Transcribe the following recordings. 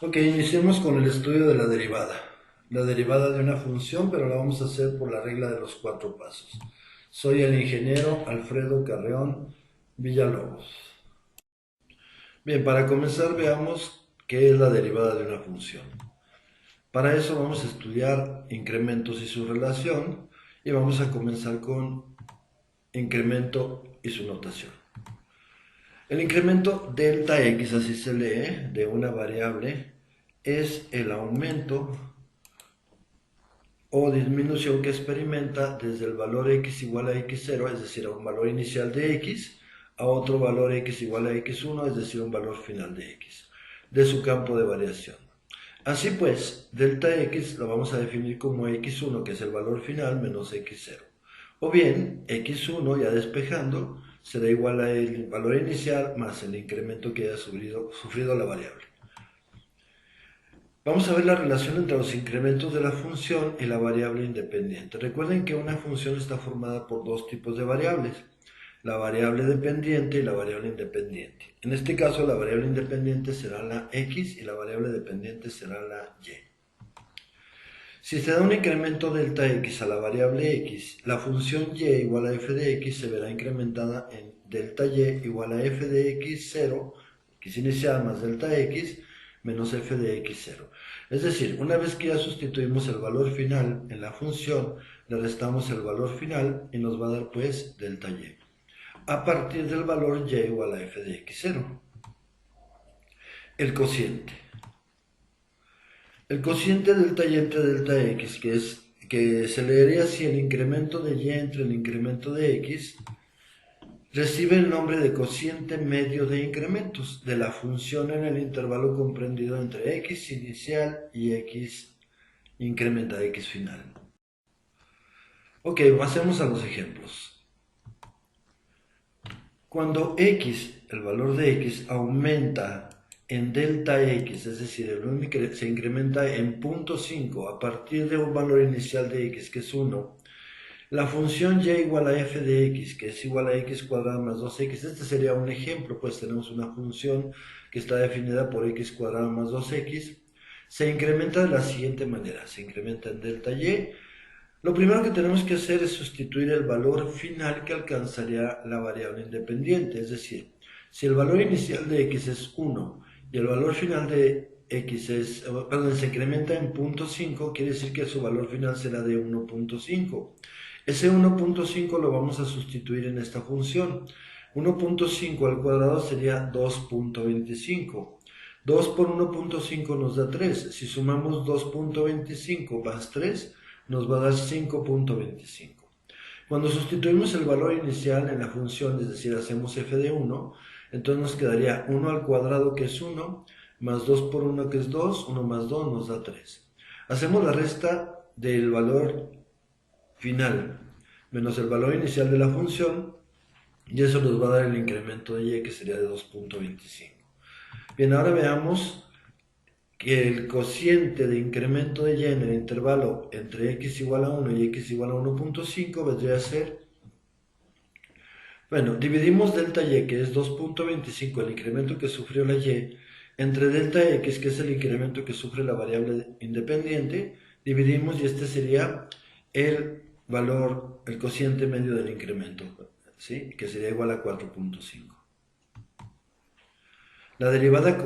Ok, iniciemos con el estudio de la derivada. La derivada de una función, pero la vamos a hacer por la regla de los 4 pasos. Soy el ingeniero Alfredo Carreón Villalobos. Bien, para comenzar veamos qué es la derivada de una función. Para eso vamos a estudiar incrementos y su relación y vamos a comenzar con incremento y su notación. El incremento delta x, así se lee, de una variable es el aumento o disminución que experimenta desde el valor x igual a x0, es decir, a un valor inicial de x, a otro valor x igual a x1, es decir, un valor final de x, de su campo de variación. Así pues, delta x lo vamos a definir como x1, que es el valor final, menos x0. O bien, x1, ya despejando, será igual a el valor inicial más el incremento que haya sufrido la variable. Vamos a ver la relación entre los incrementos de la función y la variable independiente. Recuerden que una función está formada por dos tipos de variables, la variable dependiente y la variable independiente. En este caso, la variable independiente será la x y la variable dependiente será la y. Si se da un incremento delta x a la variable x, la función y igual a f de x se verá incrementada en delta y igual a f de x0, x inicial más delta x, menos f de x0. Es decir, una vez que ya sustituimos el valor final en la función, le restamos el valor final y nos va a dar pues delta y, a partir del valor y igual a f de x0. El cociente. El cociente delta y entre delta x, que se leería así: el incremento de y entre el incremento de x, recibe el nombre de cociente medio de incrementos de la función en el intervalo comprendido entre x inicial y x incrementa x final. Ok, pasemos a los ejemplos. Cuando x, el valor de x, aumenta en delta x, es decir, se incrementa en 0.5 a partir de un valor inicial de x, que es 1, la función y igual a f de x, que es igual a x cuadrado más 2x, este sería un ejemplo, pues tenemos una función que está definida por x cuadrado más 2x, se incrementa de la siguiente manera: se incrementa en delta y. Lo primero que tenemos que hacer es sustituir el valor final que alcanzaría la variable independiente, es decir, si el valor inicial de x es 1 y el valor final de x se incrementa en 0.5, quiere decir que su valor final será de 1.5. Ese 1.5 lo vamos a sustituir en esta función. 1.5 al cuadrado sería 2.25. 2 por 1.5 nos da 3. Si sumamos 2.25 más 3, nos va a dar 5.25. Cuando sustituimos el valor inicial en la función, es decir, hacemos f de 1, entonces nos quedaría 1 al cuadrado, que es 1, más 2 por 1, que es 2, 1 más 2 nos da 3. Hacemos la resta del valor final menos el valor inicial de la función y eso nos va a dar el incremento de y, que sería de 2.25. Bien, ahora veamos que el cociente de incremento de y en el intervalo entre x igual a 1 y x igual a 1.5 vendría a ser, bueno, dividimos delta y, que es 2.25, el incremento que sufrió la y, entre delta x, que es el incremento que sufre la variable independiente, dividimos y este sería el valor, el cociente medio del incremento, ¿sí? Que sería igual a 4.5.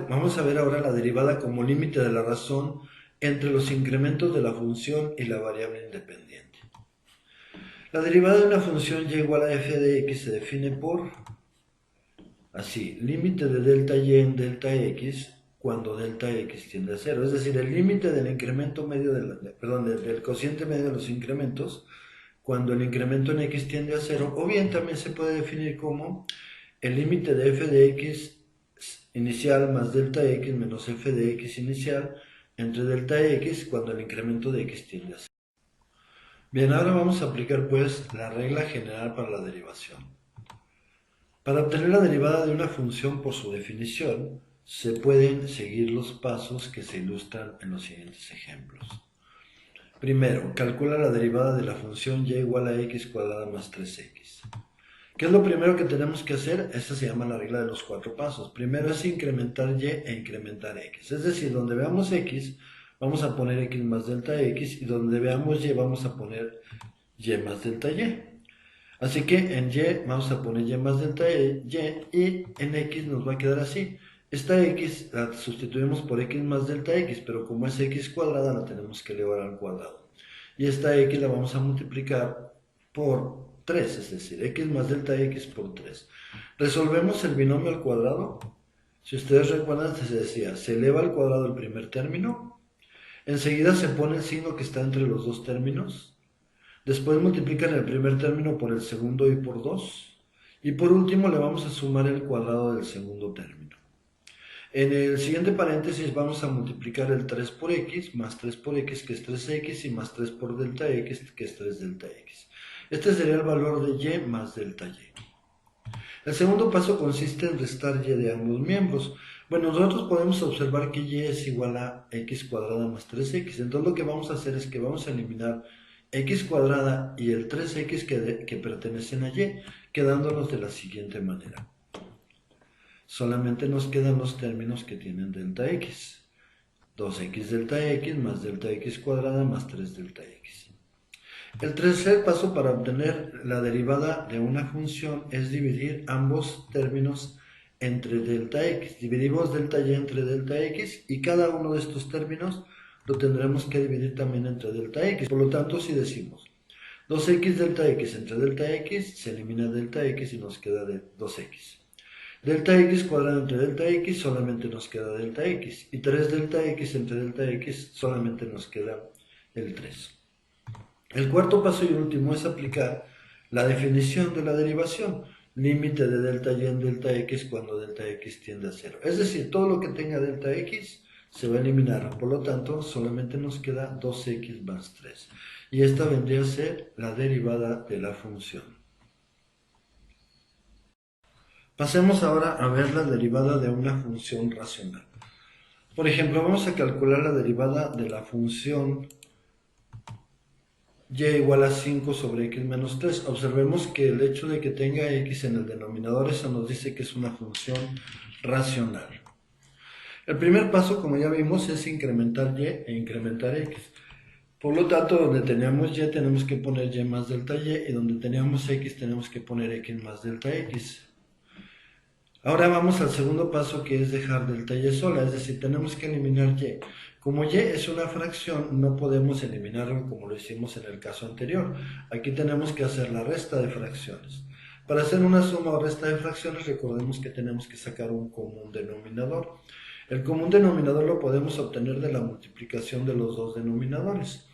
Vamos a ver ahora la derivada como límite de la razón entre los incrementos de la función y la variable independiente. La derivada de una función y igual a f de x se define por, así, límite de delta y en delta x cuando delta x tiende a 0. Es decir, el límite del incremento medio, del cociente medio de los incrementos cuando el incremento en x tiende a 0, o bien también se puede definir como el límite de f de x inicial más delta x menos f de x inicial entre delta x cuando el incremento de x tiende a 0. Bien, ahora vamos a aplicar pues la regla general para la derivación. Para obtener la derivada de una función por su definición, se pueden seguir los pasos que se ilustran en los siguientes ejemplos. Primero, calcula la derivada de la función y igual a x cuadrada más 3x. ¿Qué es lo primero que tenemos que hacer? Esta se llama la regla de los 4 pasos. Primero es incrementar y e incrementar x. Es decir, donde veamos x, vamos a poner x más delta x, y donde veamos y vamos a poner y más delta y. Así que en y vamos a poner y más delta y, y en x nos va a quedar así. Esta x la sustituimos por x más delta x, pero como es x cuadrada la tenemos que elevar al cuadrado. Y esta x la vamos a multiplicar por 3, es decir, x más delta x por 3. Resolvemos el binomio al cuadrado. Si ustedes recuerdan, se decía, se eleva al cuadrado el primer término, enseguida se pone el signo que está entre los dos términos, después multiplican el primer término por el segundo y por 2, y por último le vamos a sumar el cuadrado del segundo término. En el siguiente paréntesis vamos a multiplicar el 3 por x, más 3 por x, que es 3x, y más 3 por delta x, que es 3 delta x. Este sería el valor de y más delta y. El segundo paso consiste en restar y de ambos miembros. Bueno, nosotros podemos observar que y es igual a x cuadrada más 3x. Entonces lo que vamos a hacer es que vamos a eliminar x cuadrada y el 3x que pertenecen a y, quedándonos de la siguiente manera. Solamente nos quedan los términos que tienen delta x. 2x delta x más delta x cuadrada más 3 delta x. El tercer paso para obtener la derivada de una función es dividir ambos términos entre delta x. Dividimos delta y entre delta x, y cada uno de estos términos lo tendremos que dividir también entre delta x. Por lo tanto, si decimos 2x delta x entre delta x, se elimina delta x y nos queda de 2x. Delta x cuadrado entre delta x, solamente nos queda delta x. Y 3 delta x entre delta x, solamente nos queda el 3. El cuarto paso y último es aplicar la definición de la derivación, límite de delta y en delta x cuando delta x tiende a 0. Es decir, todo lo que tenga delta x se va a eliminar, por lo tanto solamente nos queda 2x más 3. Y esta vendría a ser la derivada de la función. Pasemos ahora a ver la derivada de una función racional. Por ejemplo, vamos a calcular la derivada de la función y igual a 5 sobre x menos 3. Observemos que el hecho de que tenga x en el denominador, eso nos dice que es una función racional. El primer paso, como ya vimos, es incrementar y e incrementar x. Por lo tanto, donde teníamos y tenemos que poner y más delta y donde teníamos x tenemos que poner x más delta x. Ahora vamos al segundo paso, que es dejar delta y sola, es decir, tenemos que eliminar y. Como y es una fracción, no podemos eliminarlo como lo hicimos en el caso anterior. Aquí tenemos que hacer la resta de fracciones. Para hacer una suma o resta de fracciones, recordemos que tenemos que sacar un común denominador. El común denominador lo podemos obtener de la multiplicación de los dos denominadores,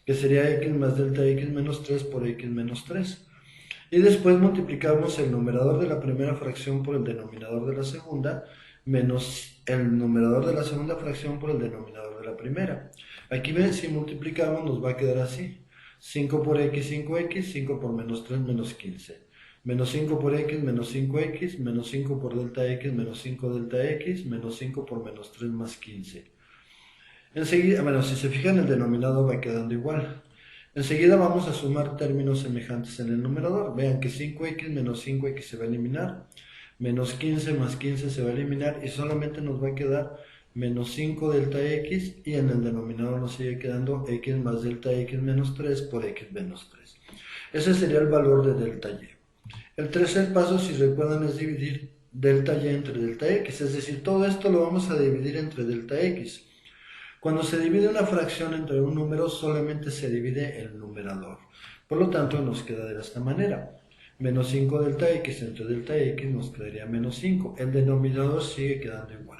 que sería x más delta x menos 3 por x menos 3. Y después multiplicamos el numerador de la primera fracción por el denominador de la segunda, menos el numerador de la segunda fracción por el denominador de la primera. Aquí ven, si multiplicamos nos va a quedar así. 5 por x, 5x, 5 por menos 3, menos 15. Menos 5 por x, menos 5x, menos 5 por delta x, menos 5 delta x, menos 5 por menos 3 más 15. Enseguida, bueno, si se fijan, el denominador va quedando igual. Enseguida vamos a sumar términos semejantes en el numerador. Vean que 5x menos 5x se va a eliminar, menos 15 más 15 se va a eliminar, y solamente nos va a quedar menos 5 delta x, y en el denominador nos sigue quedando x más delta x menos 3 por x menos 3. Ese sería el valor de delta y. El tercer paso, si recuerdan, es dividir delta y entre delta x, es decir, todo esto lo vamos a dividir entre delta x. Cuando se divide una fracción entre un número, solamente se divide el numerador. Por lo tanto, nos queda de esta manera. Menos 5 delta x entre delta x nos quedaría menos 5. El denominador sigue quedando igual.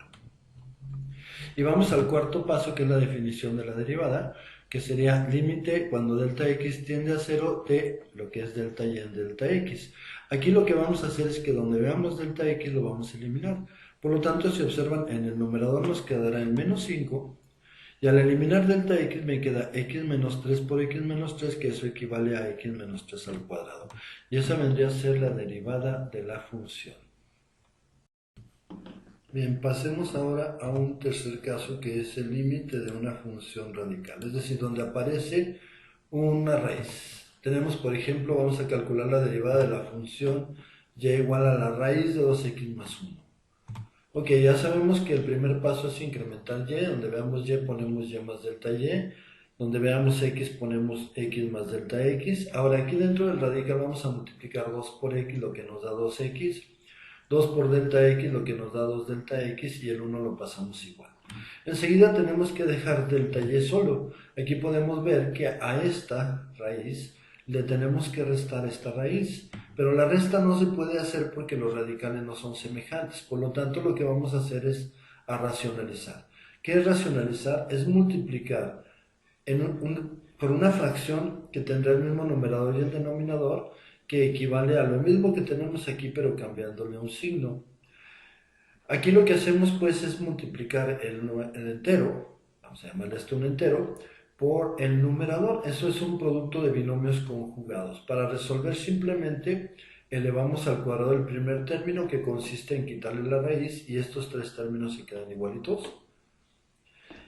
Y vamos al cuarto paso, que es la definición de la derivada, que sería límite cuando delta x tiende a 0 de lo que es delta y en delta x. Aquí lo que vamos a hacer es que donde veamos delta x lo vamos a eliminar. Por lo tanto, si observan, en el numerador nos quedará el menos 5, y al eliminar delta x me queda x menos 3 por x menos 3, que eso equivale a x menos 3 al cuadrado. Y esa vendría a ser la derivada de la función. Bien, pasemos ahora a un tercer caso, que es el límite de una función radical, es decir, donde aparece una raíz. Tenemos, por ejemplo, vamos a calcular la derivada de la función y igual a la raíz de 2x más 1. Ok, ya sabemos que el primer paso es incrementar y, donde veamos y ponemos y más delta y, donde veamos x ponemos x más delta x. Ahora aquí dentro del radical vamos a multiplicar 2 por x, lo que nos da 2x, 2 por delta x, lo que nos da 2 delta x, y el 1 lo pasamos igual. Enseguida tenemos que dejar delta y solo. Aquí podemos ver que a esta raíz le tenemos que restar esta raíz, pero la resta no se puede hacer porque los radicales no son semejantes. Por lo tanto, lo que vamos a hacer es a racionalizar. ¿Qué es racionalizar? Es multiplicar por una fracción que tendrá el mismo numerador y el denominador, que equivale a lo mismo que tenemos aquí, pero cambiándole un signo. Aquí lo que hacemos pues es multiplicar el entero, vamos a llamarle esto un entero, por el numerador. Eso es un producto de binomios conjugados. Para resolver simplemente elevamos al cuadrado el primer término, que consiste en quitarle la raíz, y estos tres términos se quedan igualitos.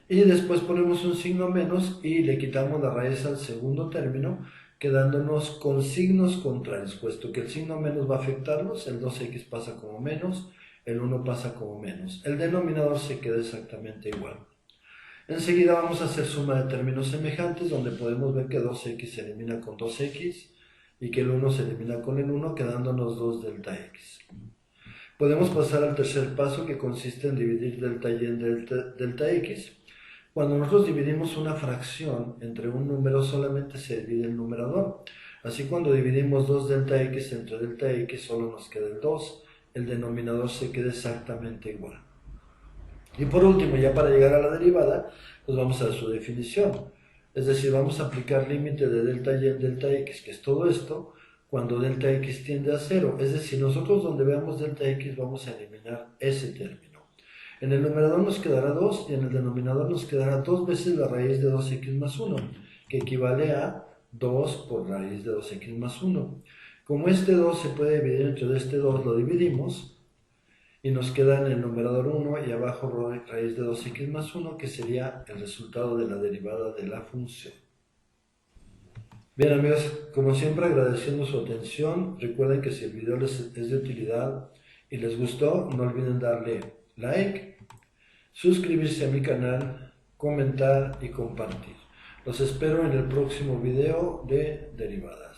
Y después ponemos un signo menos y le quitamos la raíz al segundo término, quedándonos con signos contrarios, puesto que el signo menos va a afectarlos. El 2x pasa como menos, el 1 pasa como menos. El denominador se queda exactamente igual. Enseguida vamos a hacer suma de términos semejantes, donde podemos ver que 2x se elimina con 2x y que el 1 se elimina con el 1, quedándonos 2 delta x. Podemos pasar al tercer paso, que consiste en dividir delta y en delta x. Cuando nosotros dividimos una fracción entre un número, solamente se divide el numerador. Así, cuando dividimos 2 delta x entre delta x, solo nos queda el 2. El denominador se queda exactamente igual. Y por último, ya para llegar a la derivada, pues vamos a su definición. Es decir, vamos a aplicar límite de delta y en delta x, que es todo esto, cuando delta x tiende a 0. Es decir, nosotros donde veamos delta x vamos a eliminar ese término. En el numerador nos quedará 2 y en el denominador nos quedará 2 veces la raíz de 2x más 1, que equivale a 2 por raíz de 2x más 1. Como este 2 se puede dividir entre este 2, lo dividimos y nos queda en el numerador 1 y abajo raíz de 2x más 1, que sería el resultado de la derivada de la función. Bien amigos, como siempre agradeciendo su atención. Recuerden que si el video les es de utilidad y les gustó, no olviden darle like, suscribirse a mi canal, comentar y compartir. Los espero en el próximo video de derivadas.